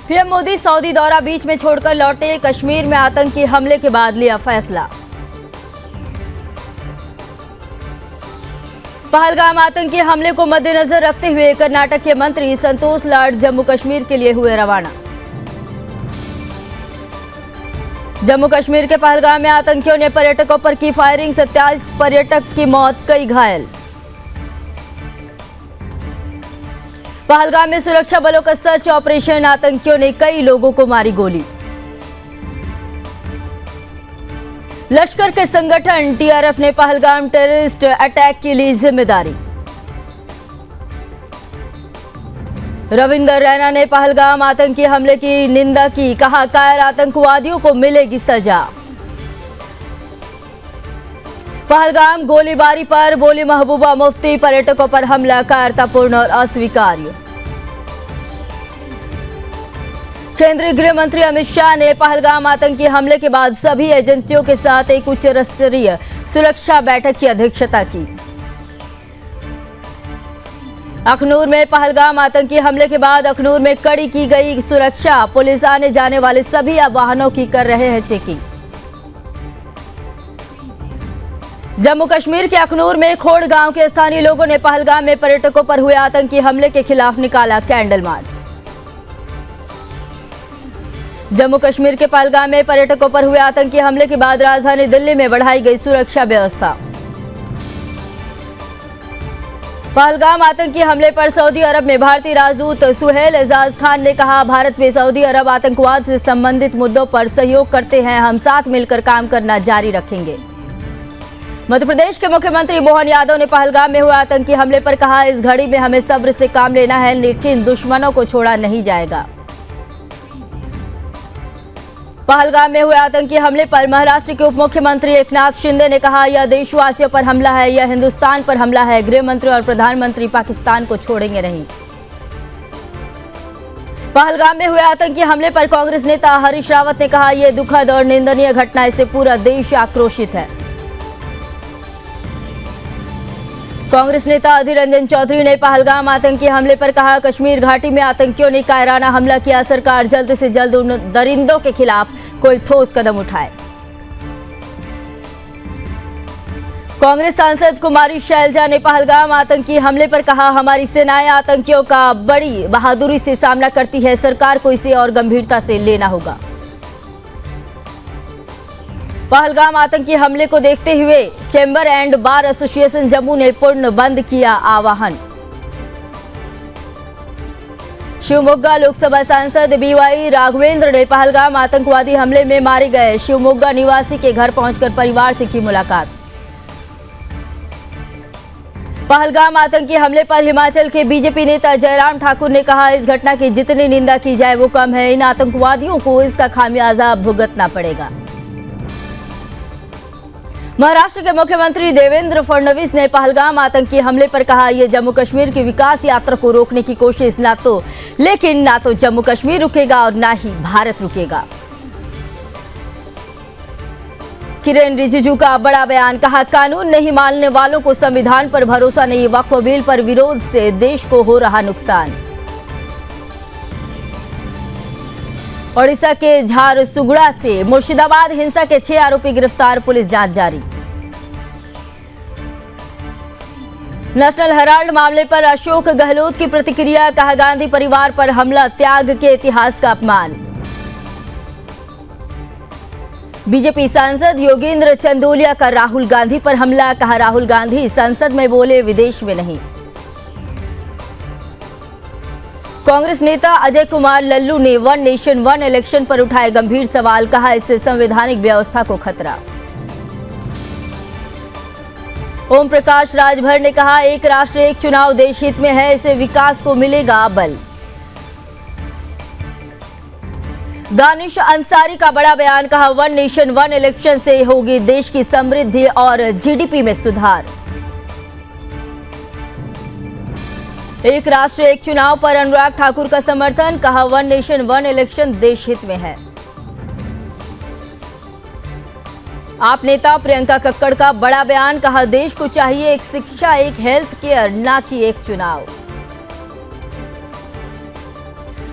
PM Modi Saudi दौरा बीच में छोड़कर लौटे, कश्मीर में आतंकी हमले के बाद लिया फैसला। पहलगाम आतंकी हमले को मद्देनजर रखते हुए कर्नाटक के मंत्री संतोष लाड जम्मू कश्मीर के लिए हुए रवाना। जम्मू कश्मीर के पहलगाम में आतंकियों ने पर्यटकों पर की फायरिंग, 27 पर्यटक की मौत, कई घायल। पहलगाम में सुरक्षा बलों का सर्च ऑपरेशन, आतंकियों ने कई लोगों को मारी गोली। लश्कर के संगठन टीआरएफ ने पहलगाम टेररिस्ट अटैक की ली जिम्मेदारी। रविंदर रैना ने पहलगाम आतंकी हमले की निंदा की, कहा कायर आतंकवादियों को मिलेगी सजा। पहलगाम गोलीबारी पर बोली महबूबा मुफ्ती, पर्यटकों पर हमला कायरतापूर्ण और अस्वीकार्य। केंद्रीय गृह मंत्री अमित शाह ने पहलगाम आतंकी हमले के बाद सभी एजेंसियों के साथ एक उच्च स्तरीय सुरक्षा बैठक की अध्यक्षता की। अखनूर में पहलगाम आतंकी हमले के बाद अखनूर में कड़ी की गई सुरक्षा, पुलिस आने जाने वाले सभी वाहनों की कर रहे हैं चेकिंग। जम्मू कश्मीर के अखनूर में खोड़ गांव के स्थानीय लोगों ने पहलगाम में पर्यटकों पर हुए आतंकी हमले के खिलाफ निकाला कैंडल मार्च। जम्मू कश्मीर के पहलगाम में पर्यटकों पर हुए आतंकी हमले के बाद राजधानी दिल्ली में बढ़ाई गई सुरक्षा व्यवस्था। पहलगाम आतंकी हमले पर सऊदी अरब में भारतीय राजदूत सुहेल एजाज खान ने कहा, भारत में सऊदी अरब आतंकवाद से संबंधित मुद्दों पर सहयोग करते हैं, हम साथ मिलकर काम करना जारी रखेंगे। मध्य प्रदेश के मुख्यमंत्री मोहन यादव ने पहलगाम में हुए आतंकी हमले पर कहा, इस घड़ी में हमें सब्र से काम लेना है, लेकिन दुश्मनों को छोड़ा नहीं जाएगा। पहलगाम में हुए आतंकी हमले पर महाराष्ट्र के उप मुख्यमंत्री एकनाथ शिंदे ने कहा, यह देशवासियों पर हमला है, यह हिंदुस्तान पर हमला है। गृह मंत्री और प्रधानमंत्री पाकिस्तान को छोड़ेंगे नहीं। पहलगाम में हुए आतंकी हमले पर कांग्रेस नेता हरीश रावत ने कहा, यह दुखद और निंदनीय घटना, इससे पूरा देश आक्रोशित है। कांग्रेस नेता अधीर रंजन चौधरी ने पहलगाम आतंकी हमले पर कहा, कश्मीर घाटी में आतंकियों ने कायराना हमला किया, सरकार जल्द से जल्द उन दरिंदों के खिलाफ कोई ठोस कदम उठाए। कांग्रेस सांसद कुमारी शैलजा ने पहलगाम आतंकी हमले पर कहा, हमारी सेनाएं आतंकियों का बड़ी बहादुरी से सामना करती है, सरकार को इसे और गंभीरता से लेना होगा। पहलगाम आतंकी हमले को देखते हुए chamber and bar association Jammu ने पूर्ण बंद किया आवाहन। शिवमोगा लोकसभा सांसद बीवाई राघवेंद्र ने पहलगाम आतंकवादी हमले में मारे गए शिवमोगा निवासी के घर पहुंचकर परिवार से की मुलाकात। पहलगाम आतंकी हमले पर हिमाचल के बीजेपी नेता जयराम ठाकुर ने कहा, इस घटना की जितनी निंदा की जाए वो कम है, इन आतंकवादियों को इसका खामियाजा भुगतना पड़ेगा। महाराष्ट्र के मुख्यमंत्री देवेंद्र फडणवीस ने पहलगाम आतंकी हमले पर कहा, यह जम्मू कश्मीर की विकास यात्रा को रोकने की कोशिश, ना तो जम्मू कश्मीर रुकेगा और ना ही भारत रुकेगा। किरेन रिजिजू का बड़ा बयान, कहा कानून नहीं मानने वालों को संविधान पर भरोसा नहीं, वक्फ बिल पर विरोध से देश को हो रहा नुकसान। ओडिशा के झारसुगुड़ा से मुर्शिदाबाद हिंसा के 6 आरोपी गिरफ्तार, पुलिस जांच जारी। नेशनल हेराल्ड मामले पर अशोक गहलोत की प्रतिक्रिया, कहा गांधी परिवार पर हमला त्याग के इतिहास का अपमान। बीजेपी सांसद योगेंद्र चंदोलिया का राहुल गांधी पर हमला, कहा राहुल गांधी संसद में बोले, विदेश में नहीं। कांग्रेस नेता अजय कुमार लल्लू ने वन नेशन वन इलेक्शन पर उठाए गंभीर सवाल, कहा इससे संवैधानिक व्यवस्था को खतरा। ओम प्रकाश राजभर ने कहा, एक राष्ट्र एक चुनाव देश हित में है, इससे विकास को मिलेगा बल। दानिश अंसारी का बड़ा बयान, कहा वन नेशन वन इलेक्शन से होगी देश की समृद्धि और जीडीपी में सुधार। एक राष्ट्र एक चुनाव पर अनुराग ठाकुर का समर्थन, कहा वन नेशन वन इलेक्शन देश हित में है। आप नेता प्रियंका कक्कड़ का बड़ा बयान, कहा देश को चाहिए एक शिक्षा, एक हेल्थ केयर, ना कि एक चुनाव।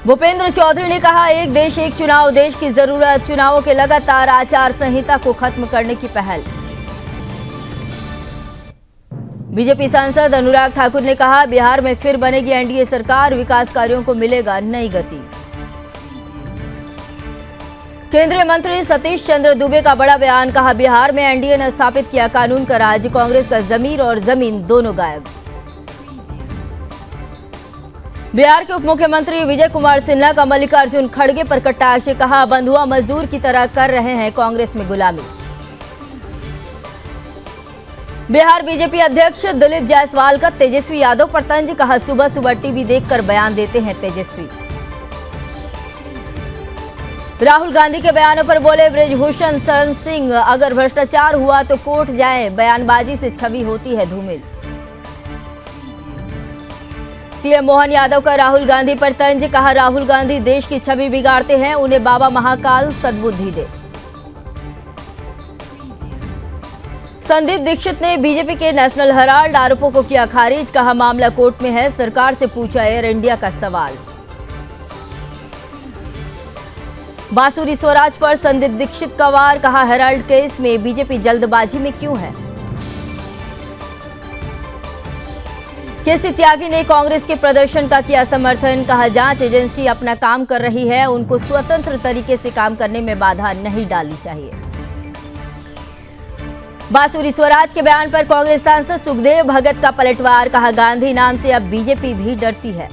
भूपेंद्र चौधरी ने कहा, एक देश एक चुनाव, देश की जरूरत, चुनावों के लगातार आचार संहिता को खत्म करने की पहल। बीजेपी सांसद अनुराग ठाकुर ने कहा, बिहार में फिर बनेगी एनडीए सरकार, विकास कार्यों को मिलेगा नई गति। केंद्रीय मंत्री सतीश चंद्र दुबे का बड़ा बयान, कहा, बिहार में एनडीए ने स्थापित किया कानून का राज, कांग्रेस का जमीर और जमीन दोनों गायब। बिहार के उप मुख्यमंत्री विजय कुमार सिन्हा का मल्लिकार्जुन खड़गे पर कटाक्ष, कहा, बंधुआ मजदूर की तरह कर रहे हैं कांग्रेस में गुलामी। बिहार बीजेपी अध्यक्ष दिलीप जायसवाल का तेजस्वी यादव पर तंज, कहा, सुबह सुबह टीवी देखकर बयान देते हैं तेजस्वी। राहुल गांधी के बयानों पर बोले बृजभूषण शरण सिंह, अगर भ्रष्टाचार हुआ तो कोर्ट जाए, बयानबाजी से छवि होती है धूमिल। सीएम मोहन यादव का राहुल गांधी पर तंज, कहा, राहुल गांधी देश की छवि बिगाड़ते हैं, उन्हें बाबा महाकाल सद्बुद्धि दे। संदीप दीक्षित ने बीजेपी के नेशनल हेराल्ड आरोपों को किया खारिज, कहा, मामला कोर्ट में है, सरकार से पूछा एयर इंडिया का सवाल। बांसुरी स्वराज पर संदीप दीक्षित का वार, कहा, हेराल्ड केस में बीजेपी जल्दबाजी में क्यों है। केसी त्यागी ने कांग्रेस के प्रदर्शन का किया समर्थन, कहा, जांच एजेंसी अपना काम कर रही है, उनको स्वतंत्र तरीके से काम करने में बाधा नहीं डालनी चाहिए। बांसुरी स्वराज के बयान पर कांग्रेस सांसद सुखदेव भगत का पलटवार, कहा, गांधी नाम से अब बीजेपी भी डरती है।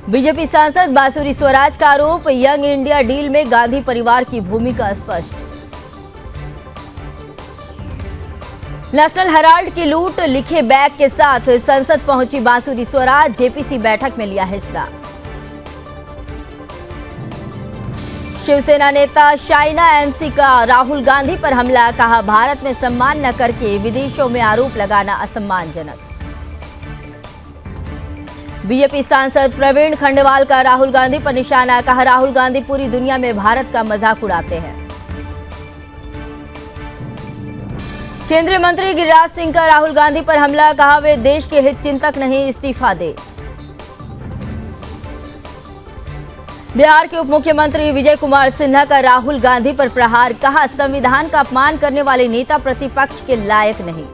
बीजेपी सांसद बांसुरी स्वराज का आरोप, यंग इंडिया डील में गांधी परिवार की भूमिका स्पष्ट। नेशनल हेराल्ड की लूट लिखे बैग के साथ संसद पहुंची बांसुरी स्वराज, जेपीसी बैठक में लिया हिस्सा। शिवसेना नेता शाइना एनसी का राहुल गांधी पर हमला, कहा, भारत में सम्मान न करके विदेशों में आरोप लगाना असम्मानजनक। बीजेपी सांसद प्रवीण खंडेवाल का राहुल गांधी पर निशाना, कहा, राहुल गांधी पूरी दुनिया में भारत का मजाक उड़ाते हैं। केंद्रीय मंत्री गिरिराज सिंह का राहुल गांधी पर हमला, कहा, वे देश के हित चिंतक नहीं, इस्तीफा दे। बिहार के उप मुख्यमंत्री विजय कुमार सिन्हा का राहुल गांधी पर प्रहार, कहा, संविधान का अपमान करने वाले नेता प्रतिपक्ष के लायक नहीं।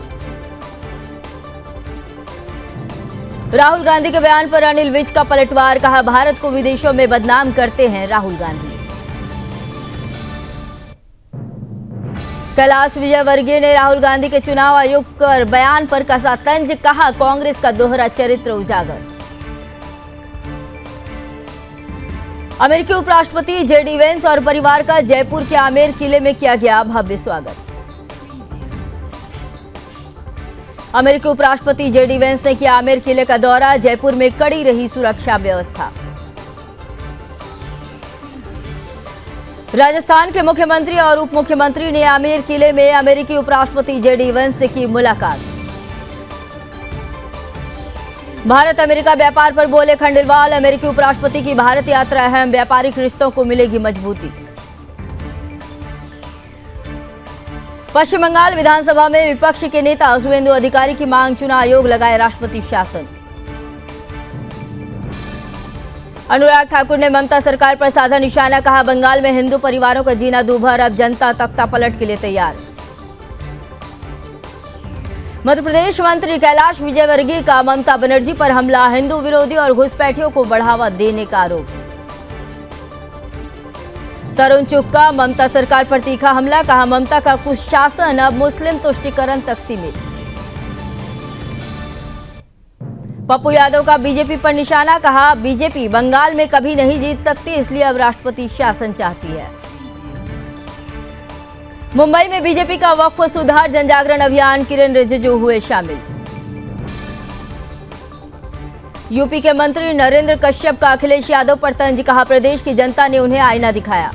राहुल गांधी के बयान पर अनिल विज का पलटवार, कहा, भारत को विदेशों में बदनाम करते हैं राहुल गांधी। कैलाश विजयवर्गीय ने राहुल गांधी के चुनाव आयोग कर बयान पर कसा तंज, कहा, कांग्रेस का दोहरा चरित्र उजागर। अमेरिकी उपराष्ट्रपति जेडी वेंस और परिवार का जयपुर के आमेर किले में किया गया भव्य स्वागत। अमेरिकी उपराष्ट्रपति जेडी वेंस ने किया आमेर किले का दौरा, जयपुर में कड़ी रही सुरक्षा व्यवस्था। राजस्थान के मुख्यमंत्री और उप मुख्यमंत्री ने आमेर किले में अमेरिकी उपराष्ट्रपति जेडी वेंस से की मुलाकात। भारत अमेरिका व्यापार पर बोले खंडेलवाल, अमेरिकी उपराष्ट्रपति की भारत यात्रा अहम, व्यापारिक रिश्तों को मिलेगी मजबूती। पश्चिम बंगाल विधानसभा में विपक्ष के नेता शुवेंदु अधिकारी की मांग, चुनाव आयोग लगाए राष्ट्रपति शासन। अनुराग ठाकुर ने ममता सरकार पर साधा निशाना, कहा, बंगाल में हिंदू परिवारों का जीना दूभर, अब जनता तख्ता पलट के लिए तैयार। मध्य प्रदेश मंत्री कैलाश विजयवर्गीय का ममता बनर्जी पर हमला, हिंदू विरोधी और घुसपैठियों को बढ़ावा देने का आरोप। तरुण चुग का ममता सरकार पर तीखा हमला, कहा, ममता का कुशासन अब मुस्लिम तुष्टीकरण तक सीमित। पप्पू यादव का बीजेपी पर निशाना, कहा, बीजेपी बंगाल में कभी नहीं जीत सकती, इसलिए अब राष्ट्रपति शासन चाहती है। मुंबई में बीजेपी का वक्फ सुधार जनजागरण अभियान, किरेन रिजिजू हुए शामिल। यूपी के मंत्री नरेंद्र कश्यप का अखिलेश यादव पर तंज, कहा, प्रदेश की जनता ने उन्हें आईना दिखाया।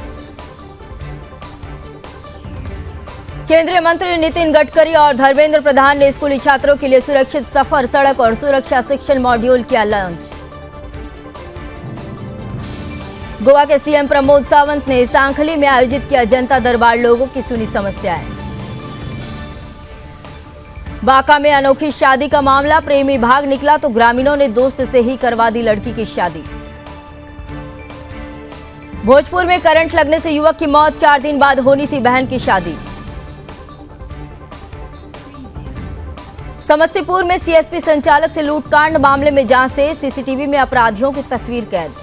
केंद्रीय मंत्री नितिन गडकरी और धर्मेंद्र प्रधान ने स्कूली छात्रों के लिए सुरक्षित सफर, सड़क और सुरक्षा शिक्षण मॉड्यूल किया लॉन्च। गोवा के सीएम प्रमोद सावंत ने सांखली में आयोजित किया जनता दरबार, लोगों की सुनी समस्याएं। बांका में अनोखी शादी का मामला, प्रेमी भाग निकला तो ग्रामीणों ने दोस्त से ही करवा दी लड़की की शादी। भोजपुर में करंट लगने से युवक की मौत, 4 दिन बाद होनी थी बहन की शादी। समस्तीपुर में सीएसपी संचालक से लूटकांड मामले में जांच तेज, सीसीटीवी में अपराधियों की तस्वीर कैद।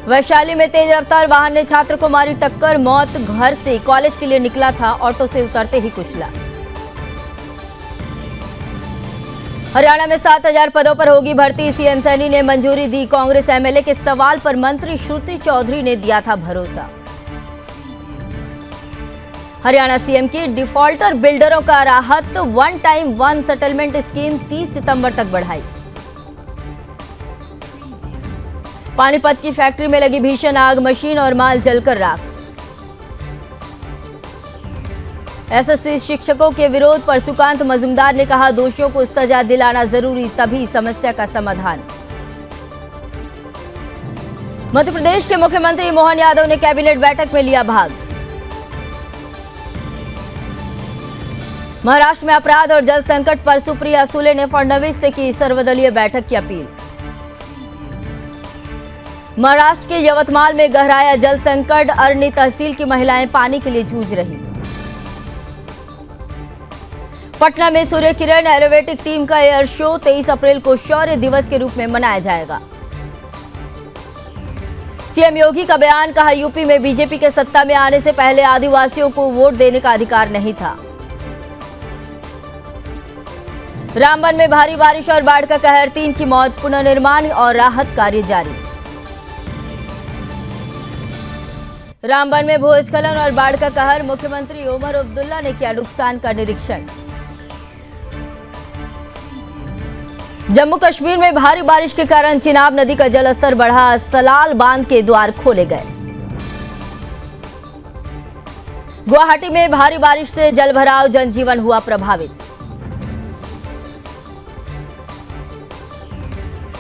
वैशाली में तेज रफ्तार वाहन ने छात्र को मारी टक्कर, मौत, घर से कॉलेज के लिए निकला था, ऑटो से उतरते ही कुचला। हरियाणा में 7,000 पदों पर होगी भर्ती, सीएम सैनी ने मंजूरी दी, कांग्रेस एमएलए के सवाल पर मंत्री श्रुति चौधरी ने दिया था भरोसा। हरियाणा सीएम की डिफॉल्टर बिल्डरों का राहत, 1 टाइम 1 सेटलमेंट स्कीम 30 सितंबर तक बढ़ाई। पानीपत की फैक्ट्री में लगी भीषण आग, मशीन और माल जलकर राख। एसएससी शिक्षकों के विरोध पर सुकांत मजूमदार ने कहा, दोषियों को सजा दिलाना जरूरी, तभी समस्या का समाधान। मध्य प्रदेश के मुख्यमंत्री मोहन यादव ने कैबिनेट बैठक में लिया भाग। महाराष्ट्र में अपराध और जल संकट पर सुप्रिया सुले ने फडणवीस से की सर्वदलीय बैठक की अपील। महाराष्ट्र के यवतमाल में गहराया जल संकट, अरनी तहसील की महिलाएं पानी के लिए जूझ रही। पटना में सूर्य किरण एरोबेटिक टीम का एयर शो, 23 अप्रैल को शौर्य दिवस के रूप में मनाया जाएगा। सीएम योगी का बयान, कहा यूपी में बीजेपी के सत्ता में आने से पहले आदिवासियों को वोट देने का अधिकार नहीं था। रामबन में भारी बारिश और बाढ़ का कहर, 3 की मौत, पुनर्निर्माण और राहत कार्य जारी। रामबन में भूस्खलन और बाढ़ का कहर, मुख्यमंत्री उमर अब्दुल्ला ने किया नुकसान का निरीक्षण। जम्मू कश्मीर में भारी बारिश के कारण चिनाब नदी का जलस्तर बढ़ा, सलाल बांध के द्वार खोले गए। गुवाहाटी में भारी बारिश से जलभराव, जनजीवन हुआ प्रभावित।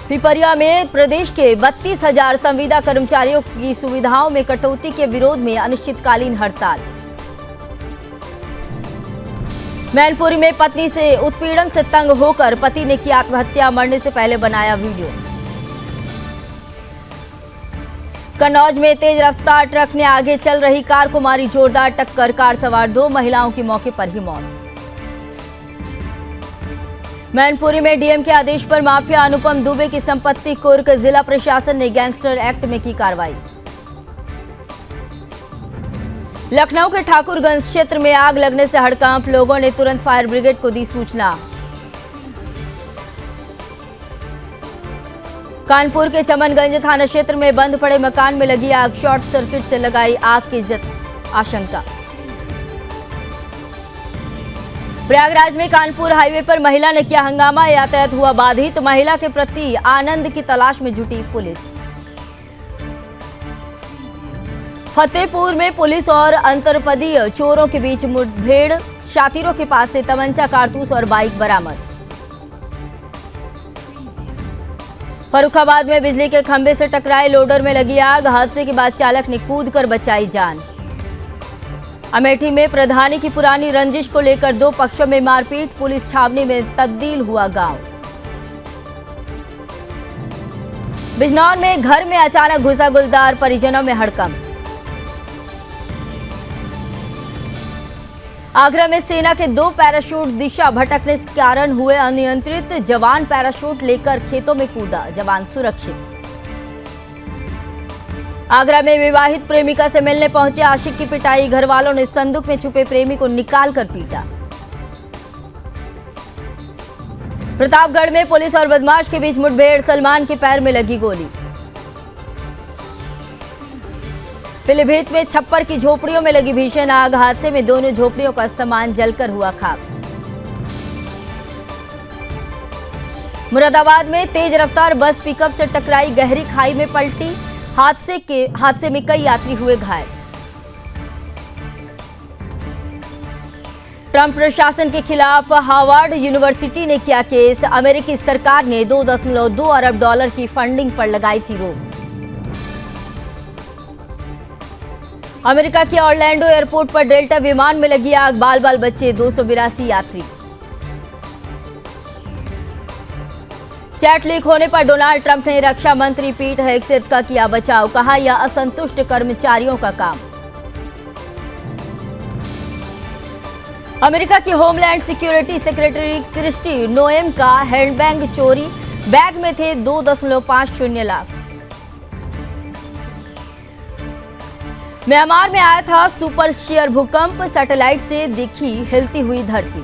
पिपरिया में प्रदेश के 32,000 संविदा कर्मचारियों की सुविधाओं में कटौती के विरोध में अनिश्चितकालीन हड़ताल। मैनपुरी में पत्नी से उत्पीड़न से तंग होकर पति ने की आत्महत्या, मरने से पहले बनाया वीडियो। कन्नौज में तेज रफ्तार ट्रक ने आगे चल रही कार को मारी जोरदार टक्कर, कार सवार 2 महिलाओं की मौके पर ही मौत। मैनपुरी में डीएम के आदेश पर माफिया अनुपम दुबे की संपत्ति कुर्क, जिला प्रशासन ने गैंगस्टर एक्ट में की कार्रवाई। लखनऊ के ठाकुरगंज क्षेत्र में आग लगने से हड़कंप, लोगों ने तुरंत फायर ब्रिगेड को दी सूचना। कानपुर के चमनगंज थाना क्षेत्र में बंद पड़े मकान में लगी आग, शॉर्ट सर्किट से लगाई आग की आशंका। प्रयागराज में कानपुर हाईवे पर महिला ने किया हंगामा, यातायात हुआ बाधित, महिला के प्रति आनंद की तलाश में जुटी पुलिस। फतेहपुर में पुलिस और अंतरपदीय चोरों के बीच मुठभेड़, शातिरों के पास से तमंचा, कारतूस और बाइक बरामद। फर्रुखाबाद में बिजली के खंभे से टकराए लोडर में लगी आग, हादसे के बाद चालक ने कूदकर बचाई जान। अमेठी में प्रधानी की पुरानी रंजिश को लेकर 2 पक्षों में मारपीट, पुलिस छावनी में तब्दील हुआ गांव। बिजनौर में घर में अचानक घुसा गुलदार, परिजनों में हड़कंप। आगरा में सेना के 2 पैराशूट दिशा भटकने के कारण हुए अनियंत्रित, जवान पैराशूट लेकर खेतों में कूदा, जवान सुरक्षित। आगरा में विवाहित प्रेमिका से मिलने पहुंचे आशिक की पिटाई, घर वालों ने संदूक में छुपे प्रेमी को निकालकर पीटा। प्रतापगढ़ में पुलिस और बदमाश के बीच मुठभेड़, सलमान के पैर में लगी गोली। पीलीभीत में छप्पर की झोपड़ियों में लगी भीषण आग, हादसे में दोनों झोपड़ियों का सामान जलकर हुआ खाक। मुरादाबाद में तेज रफ्तार बस पिकअप से टकराई, गहरी खाई में पलटी, हादसे में कई यात्री हुए घायल। ट्रंप प्रशासन के खिलाफ हार्वर्ड यूनिवर्सिटी ने किया केस, अमेरिकी सरकार ने $2.2 अरब की फंडिंग पर लगाई थी रोक। अमेरिका के ऑरलैंडो एयरपोर्ट पर डेल्टा विमान में लगी आग, बाल बाल बच्चे 282 यात्री। चैट लीक होने पर डोनाल्ड ट्रंप ने रक्षा मंत्री पीट हेगसेथ का किया बचाव, कहा यह असंतुष्ट कर्मचारियों का काम। अमेरिका की homeland security secretary Kristi Noem का हैंडबैग चोरी, बैग में थे 2.50 लाख। म्यांमार में आया था सुपर शेयर भूकंप, सैटेलाइट से दिखी हिलती हुई धरती।